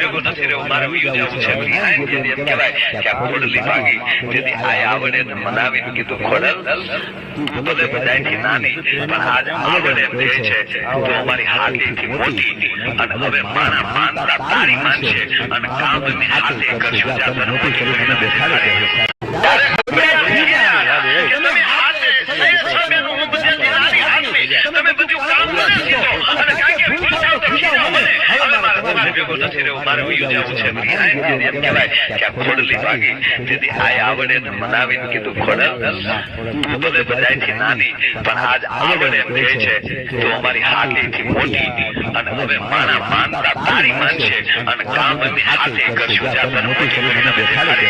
ભેગો નથી રહ્યો, મારે વયું જવું છે. એમ કહેવાય કે આ ખોડલી ભાગી જેથી આયા આવડે ને મનાવીને કીધું ખોડલ તું ભલે બધાયથી નાની પણ આજ આવડે એમ કહે છે તું અમારી હાથેથી મોટી અને હવે મારા માનતા તારી માન છે અને કામ અમે હાથે કરશું. જ્યાં એને બેસાડે તમે બધું કામ નથી કીધું અને કાંઈ ભેગો નથી રહ્યો, મારે વયું જવું છે. એમ કહેવાય કે આ ખોડલી ભાગી જેથી આયા આવડે ને મનાવીને કીધું ખોડલ તું ભલે બધાયથી નાની પણ આજ આવડે એમ કહે છે તું અમારી હાથેથી મોટી અને હવે મારા માનતા તારી માન છે અને કામ અમે હાથે કરશું. જ્યાં એને બેસાડે